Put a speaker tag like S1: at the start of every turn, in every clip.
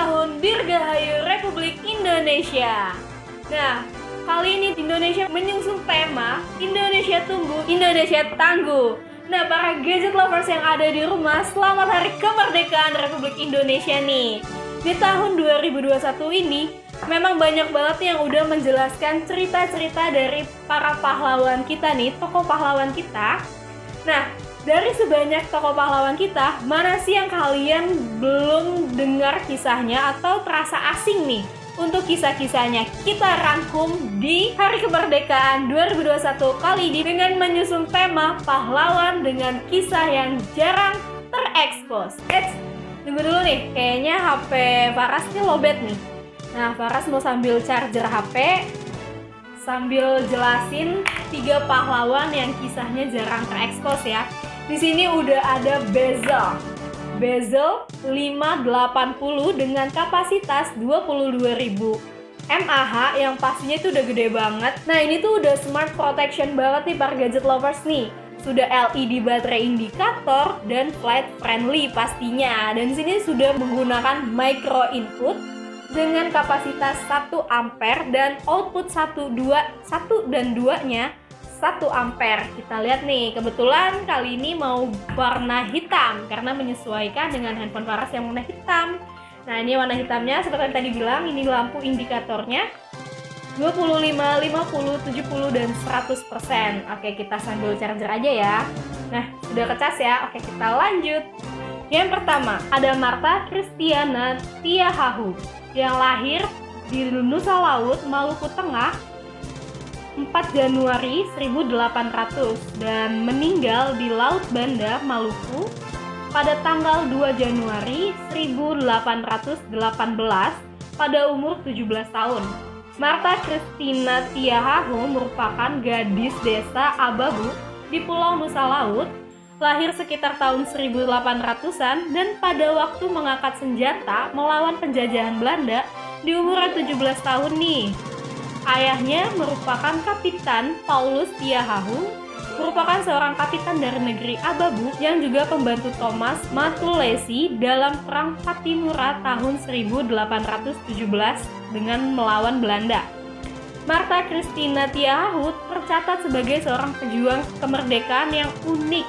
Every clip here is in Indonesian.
S1: Tahun Dirgahayu Republik Indonesia. Nah, kali ini Indonesia menyusun tema Indonesia Tumbuh, Indonesia Tangguh. Nah, para gadget lovers yang ada di rumah, selamat Hari Kemerdekaan Republik Indonesia nih. Di tahun 2021 ini, memang banyak banget yang udah menjelaskan cerita-cerita dari para pahlawan kita nih, tokoh pahlawan kita. Nah, dari sebanyak tokoh pahlawan kita, mana sih yang kalian belum dengar kisahnya atau terasa asing nih? Untuk kisah-kisahnya kita rangkum di Hari Kemerdekaan 2021 kali ini dengan menyusun tema pahlawan dengan kisah yang jarang terekspos. Tunggu dulu nih, kayaknya HP Faras nih lowbat nih. Nah, Faras mau sambil charger HP, sambil jelasin 3 pahlawan yang kisahnya jarang terekspos ya. Di sini udah ada Bezel 580 dengan kapasitas 22.000 mAh yang pastinya itu udah gede banget. Nah, ini tuh udah smart protection banget nih para gadget lovers nih. Sudah LED baterai indikator dan flight friendly pastinya. Dan di sini sudah menggunakan micro input dengan kapasitas 1 ampere dan output 1 dan 2-nya 1 ampere. Kita lihat nih, kebetulan kali ini mau warna hitam karena menyesuaikan dengan handphone Faras yang warna hitam. Nah, ini warna hitamnya seperti yang tadi bilang, ini lampu indikatornya 25, 50, 70, dan 100%. Oke, kita sambil charger aja ya. Nah, sudah kecas ya. Oke, kita lanjut. Yang pertama, ada Martha Christiana Tiahahu yang lahir di Nusa Laut, Maluku Tengah 4 Januari 1800 dan meninggal di Laut Banda, Maluku pada tanggal 2 Januari 1818 pada umur 17 tahun. Martha Christina Tiahahu merupakan gadis desa Ababu di Pulau Nusa Laut, lahir sekitar tahun 1800-an dan pada waktu mengangkat senjata melawan penjajahan Belanda di umur 17 tahun nih. Ayahnya merupakan Kapitan Paulus Tiahahu, merupakan seorang kapitan dari negeri Ababu yang juga pembantu Thomas Matulesi dalam Perang Patimura tahun 1817 dengan melawan Belanda. Martha Christina Tiahahu tercatat sebagai seorang pejuang kemerdekaan yang unik,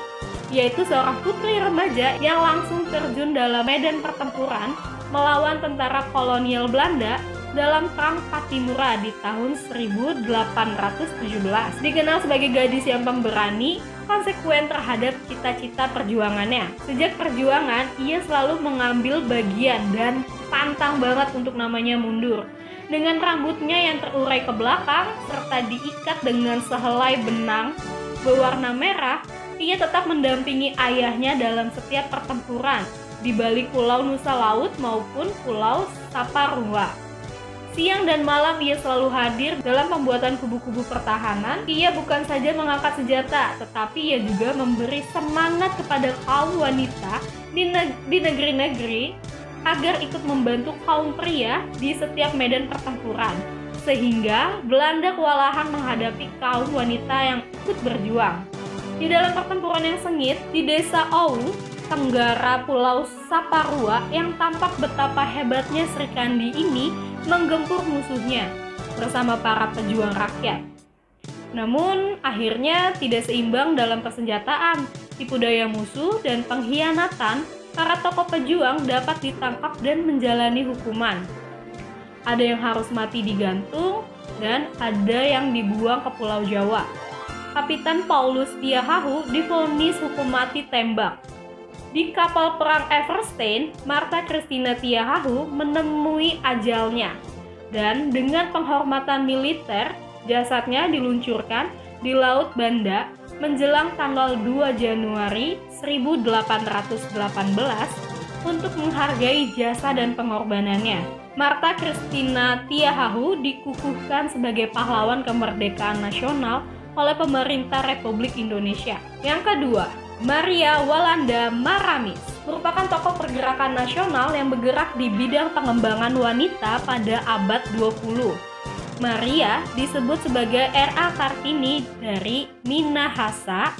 S1: yaitu seorang putri remaja yang langsung terjun dalam medan pertempuran melawan tentara kolonial Belanda dalam Perang Patimura di tahun 1817. Dikenal sebagai gadis yang pemberani, konsekuen terhadap cita-cita perjuangannya. Sejak perjuangan, ia selalu mengambil bagian dan pantang banget untuk namanya mundur. Dengan rambutnya yang terurai ke belakang, serta diikat dengan sehelai benang berwarna merah, ia tetap mendampingi ayahnya dalam setiap pertempuran, di balik Pulau Nusa Laut maupun Pulau Saparua. Siang dan malam ia selalu hadir dalam pembuatan kubu-kubu pertahanan. Ia bukan saja mengangkat senjata, tetapi ia juga memberi semangat kepada kaum wanita di negeri-negeri agar ikut membantu kaum pria di setiap medan pertempuran. Sehingga Belanda kewalahan menghadapi kaum wanita yang ikut berjuang. Di dalam pertempuran yang sengit di desa Owu, Tenggara Pulau Saparua, yang tampak betapa hebatnya Sri Kandi ini menggempur musuhnya bersama para pejuang rakyat. Namun akhirnya tidak seimbang dalam persenjataan, tipu daya musuh, dan pengkhianatan. Para tokoh pejuang dapat ditangkap dan menjalani hukuman. Ada yang harus mati digantung dan ada yang dibuang ke Pulau Jawa. Kapitan Paulus Tiahahu divonis hukum mati tembak. Di kapal perang Everstein, Martha Christina Tiahahu menemui ajalnya. Dan dengan penghormatan militer, jasadnya diluncurkan di Laut Banda menjelang tanggal 2 Januari 1818 untuk menghargai jasa dan pengorbanannya. Martha Christina Tiahahu dikukuhkan sebagai pahlawan kemerdekaan nasional oleh pemerintah Republik Indonesia. Yang kedua, Maria Walanda Maramis merupakan tokoh pergerakan nasional yang bergerak di bidang pengembangan wanita pada abad 20. Maria disebut sebagai R.A. Kartini dari Minahasa.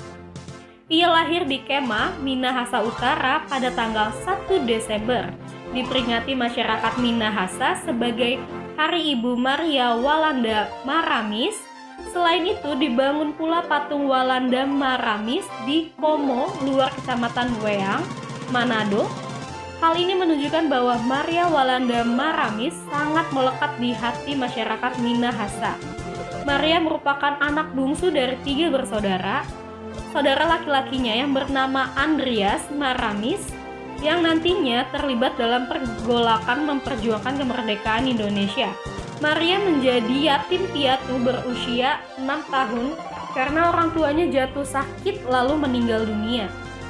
S1: Ia lahir di Kema, Minahasa Utara pada tanggal 1 Desember diperingati masyarakat Minahasa sebagai Hari Ibu Maria Walanda Maramis. Selain itu, dibangun pula patung Walanda Maramis di Como, luar Kecamatan Weang, Manado. Hal ini menunjukkan bahwa Maria Walanda Maramis sangat melekat di hati masyarakat Minahasa. Maria merupakan anak bungsu dari 3 bersaudara. Saudara laki-lakinya yang bernama Andreas Maramis yang nantinya terlibat dalam pergolakan memperjuangkan kemerdekaan Indonesia. Maria menjadi yatim piatu berusia 6 tahun karena orang tuanya jatuh sakit lalu meninggal dunia.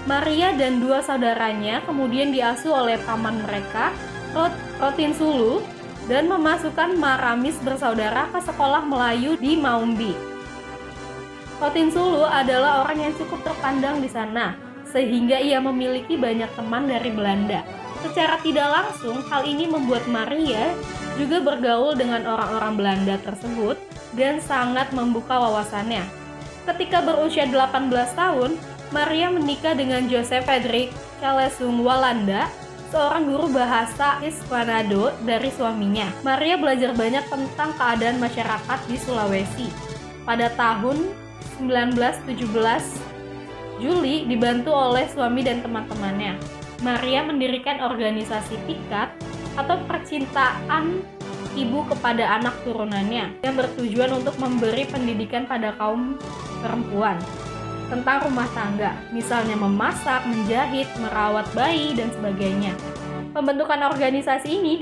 S1: Maria dan 2 saudaranya kemudian diasuh oleh paman mereka, Rotin Sulu, dan memasukkan Maramis bersaudara ke sekolah Melayu di Maumbi. Rotin Sulu adalah orang yang cukup terpandang di sana, sehingga ia memiliki banyak teman dari Belanda. Secara tidak langsung, hal ini membuat Maria juga bergaul dengan orang-orang Belanda tersebut dan sangat membuka wawasannya. Ketika berusia 18 tahun, Maria menikah dengan Joseph Frederick Chalesung Walanda, seorang guru bahasa Hispanado dari suaminya. Maria belajar banyak tentang keadaan masyarakat di Sulawesi. Pada tahun 1917, Juli dibantu oleh suami dan teman-temannya. Maria mendirikan organisasi Pikat atau percintaan ibu kepada anak turunannya yang bertujuan untuk memberi pendidikan pada kaum perempuan tentang rumah tangga, misalnya memasak, menjahit, merawat bayi, dan sebagainya. Pembentukan organisasi ini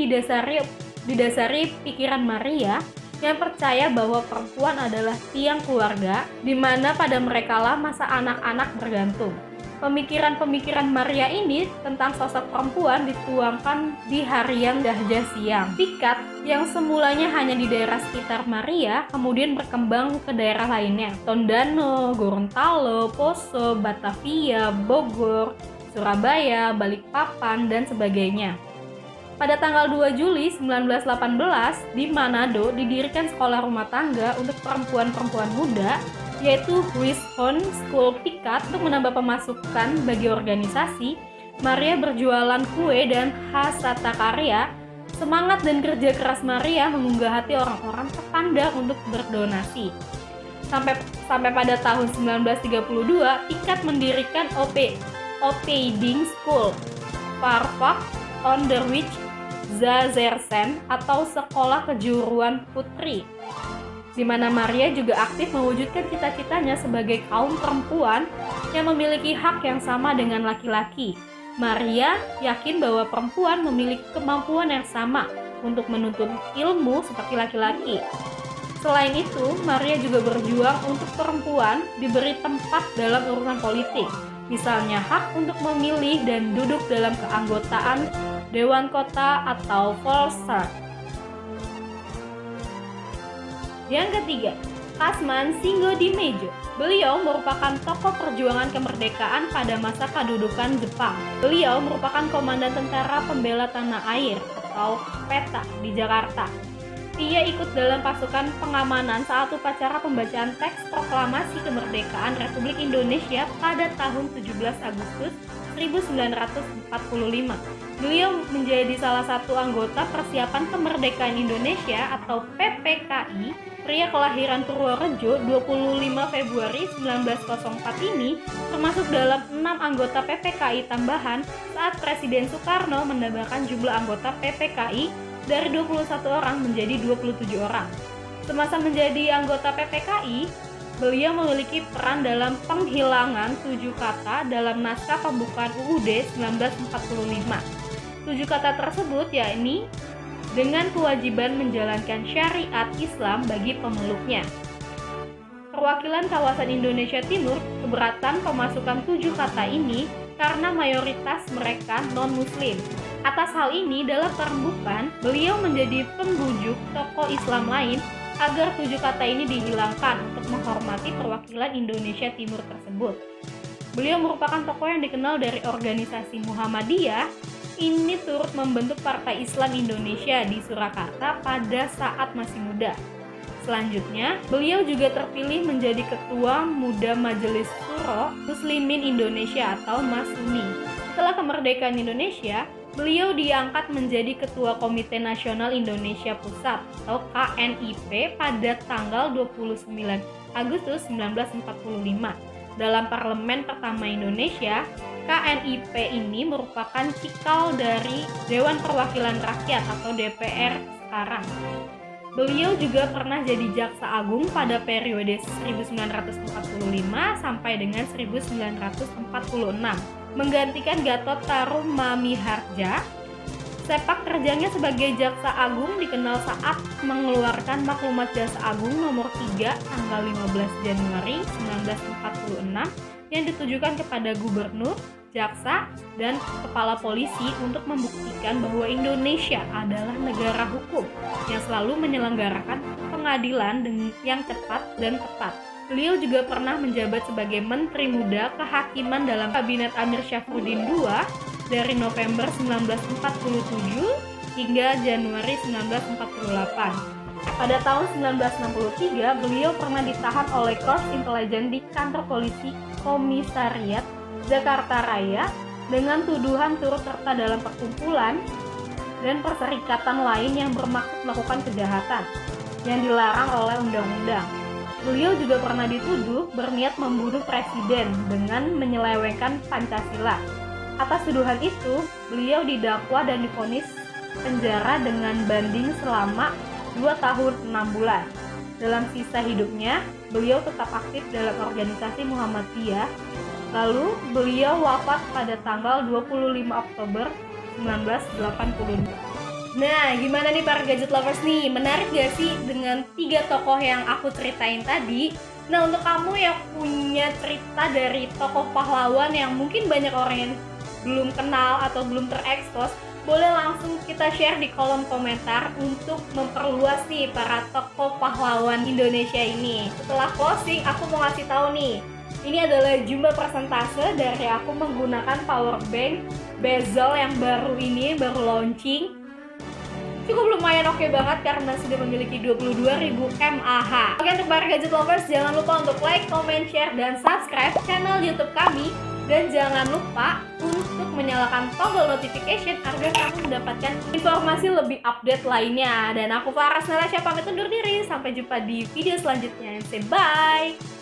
S1: didasari pikiran Maria yang percaya bahwa perempuan adalah tiang keluarga, di mana pada merekalah masa anak-anak bergantung. Pemikiran-pemikiran Maria ini tentang sosok perempuan dituangkan di harian Gahja Siang. Pikat yang semulanya hanya di daerah sekitar Maria kemudian berkembang ke daerah lainnya. Tondano, Gorontalo, Poso, Batavia, Bogor, Surabaya, Balikpapan, dan sebagainya. Pada tanggal 2 Juli 1918 di Manado didirikan sekolah rumah tangga untuk perempuan-perempuan muda, yaitu Wishon School Pikat. Untuk menambah pemasukan bagi organisasi, Maria berjualan kue dan hasata karya. Semangat dan kerja keras Maria mengunggah hati orang-orang terpandang untuk berdonasi. Sampai pada tahun 1932, Pikat mendirikan Opleiding School, Parvak Onderwijs Zazersen atau Sekolah Kejuruan Putri, di mana Maria juga aktif mewujudkan cita-citanya sebagai kaum perempuan yang memiliki hak yang sama dengan laki-laki. Maria yakin bahwa perempuan memiliki kemampuan yang sama untuk menuntut ilmu seperti laki-laki. Selain itu, Maria juga berjuang untuk perempuan diberi tempat dalam urusan politik, misalnya hak untuk memilih dan duduk dalam keanggotaan Dewan Kota atau Volksraad. Yang ketiga, Kasman Singodimejo. Beliau merupakan tokoh perjuangan kemerdekaan pada masa kedudukan Jepang. Beliau merupakan komandan tentara pembela tanah air atau PETA di Jakarta. Ia ikut dalam pasukan pengamanan saat upacara pembacaan teks proklamasi kemerdekaan Republik Indonesia pada tahun 17 Agustus 1945. Beliau menjadi salah satu anggota Persiapan Kemerdekaan Indonesia atau PPKI. Pria kelahiran Purworejo 25 Februari 1904 ini termasuk dalam 6 anggota PPKI tambahan saat Presiden Soekarno menambahkan jumlah anggota PPKI dari 21 orang menjadi 27 orang. Semasa menjadi anggota PPKI, beliau memiliki peran dalam penghilangan 7 kata dalam naskah pembukaan UUD 1945. 7 kata tersebut yakni dengan kewajiban menjalankan syariat Islam bagi pemeluknya. Perwakilan kawasan Indonesia Timur keberatan pemasukan 7 kata ini karena mayoritas mereka non-muslim. Atas hal ini, dalam perembukan, beliau menjadi pembujuk tokoh Islam lain agar 7 kata ini dihilangkan untuk menghormati perwakilan Indonesia Timur tersebut. Beliau merupakan tokoh yang dikenal dari organisasi Muhammadiyah. Ini turut membentuk Partai Islam Indonesia di Surakarta pada saat masih muda. Selanjutnya, beliau juga terpilih menjadi Ketua Muda Majelis Syuro Muslimin Indonesia atau MASUMI. Setelah kemerdekaan Indonesia, beliau diangkat menjadi Ketua Komite Nasional Indonesia Pusat atau KNIP pada tanggal 29 Agustus 1945. Dalam parlemen pertama Indonesia, KNIP ini merupakan cikal dari Dewan Perwakilan Rakyat atau DPR sekarang. Beliau juga pernah jadi Jaksa Agung pada periode 1945 sampai dengan 1946, menggantikan Gatot Tarumamihardja. Sepak terjangnya sebagai Jaksa Agung dikenal saat mengeluarkan Maklumat Jaksa Agung nomor 3 tanggal 15 Januari 1946 yang ditujukan kepada gubernur, jaksa, dan kepala polisi untuk membuktikan bahwa Indonesia adalah negara hukum yang selalu menyelenggarakan pengadilan yang cepat dan tepat. Beliau juga pernah menjabat sebagai Menteri Muda Kehakiman dalam Kabinet Amir Syafruddin II dari November 1947 hingga Januari 1948. Pada tahun 1963, beliau pernah ditahan oleh Korps Intelijen di kantor polisi Komisariat Jakarta Raya dengan tuduhan turut serta dalam perkumpulan dan perserikatan lain yang bermaksud melakukan kejahatan yang dilarang oleh undang-undang. Beliau juga pernah dituduh berniat membunuh presiden dengan menyelewengkan Pancasila. Atas tuduhan itu, beliau didakwa dan divonis penjara dengan banding selama 2 tahun 6 bulan. Dalam sisa hidupnya, beliau tetap aktif dalam organisasi Muhammadiyah. Lalu, beliau wafat pada tanggal 25 Oktober 1982. Nah, gimana nih para gadget lovers nih? Menarik gak sih dengan 3 tokoh yang aku ceritain tadi? Nah, untuk kamu yang punya cerita dari tokoh pahlawan yang mungkin banyak orang yang belum kenal atau belum terekspos, boleh langsung kita share di kolom komentar untuk memperluas nih para tokoh pahlawan Indonesia ini. Setelah closing, aku mau ngasih tahu nih, ini adalah jumlah persentase dari aku menggunakan power bank bezel yang baru launching. Cukup lumayan oke banget karena sudah memiliki 22.000 mAh. Oke, untuk para gadget lovers, jangan lupa untuk like, comment, share, dan subscribe channel YouTube kami. Dan jangan lupa untuk menyalakan tombol notification agar kamu mendapatkan informasi lebih update lainnya. Dan aku Farah Snelesya pamit undur diri. Sampai jumpa di video selanjutnya. Say bye!